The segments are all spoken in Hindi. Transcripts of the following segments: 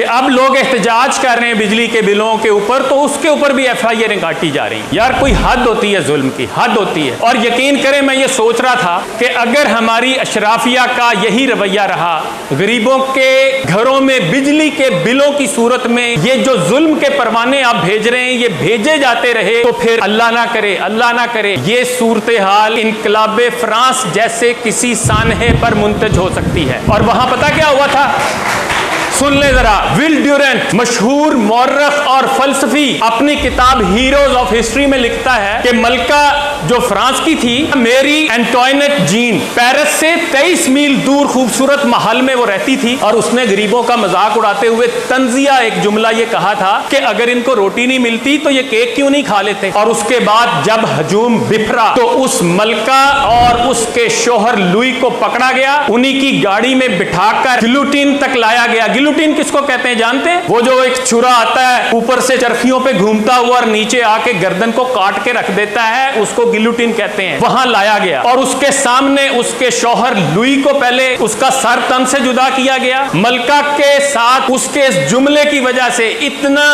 कि अब लोग एहतजाज कर रहे हैं बिजली के बिलों के ऊपर, तो उसके ऊपर भी FIR काटी जा रही। यार कोई हद होती है, जुल्म की हद होती है। और यकीन करें, मैं ये सोच रहा था कि अगर हमारी अशराफिया का यही रवैया रहा, गरीबों के घरों में बिजली के बिलों की सूरत में ये जो जुल्म के परवाने आप भेज रहे हैं, ये भेजे जाते रहे, तो फिर अल्लाह ना करे ये सूरत हाल इनकलाबे फ्रांस जैसे किसी सानहे पर मुंतज हो सकती है। और वहां पता क्या हुआ था, सुन ले जरा। विल ड्यूरेंट, मशहूर मौर्रख और फलसफी, अपनी किताब हीरोज ऑफ हिस्ट्री में लिखता है कि मलका जो फ्रांस की थी, मेरी एंटोइनेट जीन, पेरिस से 23 मील दूर खूबसूरत महल में वो रहती थी, और उसने गरीबों का मजाक उड़ाते हुए तंजिया एक जुमला ये कहा था कि अगर इनको रोटी नहीं मिलती तो ये केक क्यों नहीं खा लेते। और उसके बाद जब हजूम बिफरा तो उस मलका और उसके शोहर लुई को पकड़ा गया, उन्हीं की गाड़ी में बिठाकर गिलोटिन तक लाया गया। गिलोटिन किसको कहते हैं जानते हैं? वो जो एक छुरा आता है, ऊपर से चरखियों पे घूमता हुआ और नीचे आके गर्दन को काट के रख देता है, उसको गिलोटिन कहते हैं। वहां लाया गया और उसके सामने उसके शौहर लुई को पहले उसका सर तन से जुदा किया गया। मलका के साथ उसके इस जुमले की वजह से इतना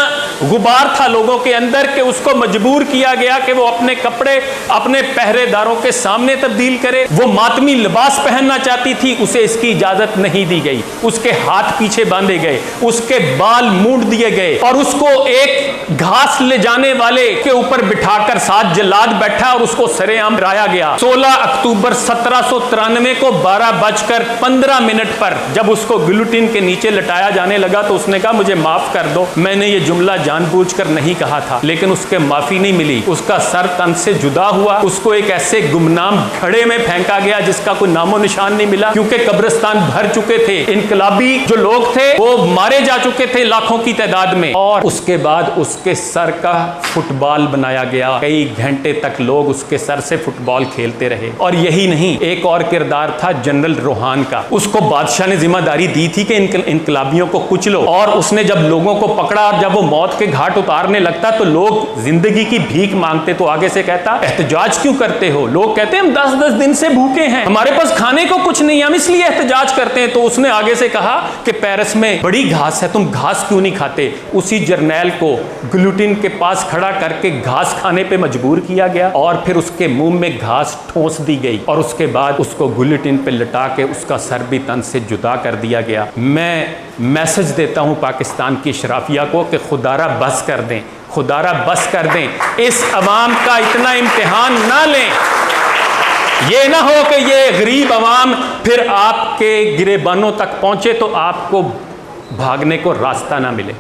गुबार था लोगों के अंदर कि उसको मजबूर किया गया कि वो अपने कपड़े अपने पहरेदारों के सामने तब्दील करे। वो मातमी लिबास पहनना चाहती थी, उसे इसकी इजाजत नहीं दी गई। उसके हाथ पीछे बांधे गए, उसके बाल मूंड दिए गए और उसको एक घास ले जाने वाले के ऊपर बिठाकर साथ जल्लाद बैठा और उसको सरेआम डराया गया। 16 अक्टूबर 1793 को 12:15 पर जब उसको गिलोटिन के नीचे लटाया जाने लगा तो उसने कहा, मुझे माफ कर दो, मैंने ये जुमला जानबूझकर नहीं कहा था। लेकिन उसके माफी नहीं मिली, उसका सर तन से जुदा हुआ, उसको एक ऐसे गुमनाम खड़े में फेंका गया जिसका कोई नामो निशान नहीं मिला, क्योंकि कब्रिस्तान भर चुके थे। इनकलाबी जो लोग थे वो मारे जा चुके थे लाखों की तादाद में। और उसके बाद उसके सर का फुटबॉल बनाया गया। कई घंटे तक लोग उसके सर से फुटबॉल खेलते रहे। और यही नहीं, एक और किरदार था जनरल रोहान का। उसको बादशाह ने जिम्मेदारी दी थी कि इनकलाबियों को कुचलो, और उसने जब लोगों को पकड़ा और जब वो मौत के घाट उतारने लगता तो लोग जिंदगी की भीख मांगते, तो आगे से कहता, एहतजाज क्यों करते हो? लोग कहते हैं हम 10-10 दिन से भूखे हैं, हमारे पास खाने को कुछ नहीं, हम इसलिए एहतजाज करते हैं। तो उसने आगे से कहा कि पेरिस में बड़ी घास है, तुम घास क्यों नहीं खाते? उसी जर्नैल को गिलोटिन के पास खड़ा करके घास खाने पे मजबूर किया गया और फिर उसके मुंह में घास ठोंस दी गई और उसके बाद उसको गिलोटिन पे लटा के उसका सर भी तन से जुदा कर दिया गया। मैं मैसेज देता हूं पाकिस्तान की शराफिया को कि खुदारा बस कर दें, खुदारा बस कर दें, इस अवाम का इतना इम्तिहान ना लें। ये ना हो कि ये गरीब अवाम फिर आपके गिरेबानों तक पहुंचे तो आपको भागने को रास्ता ना मिले।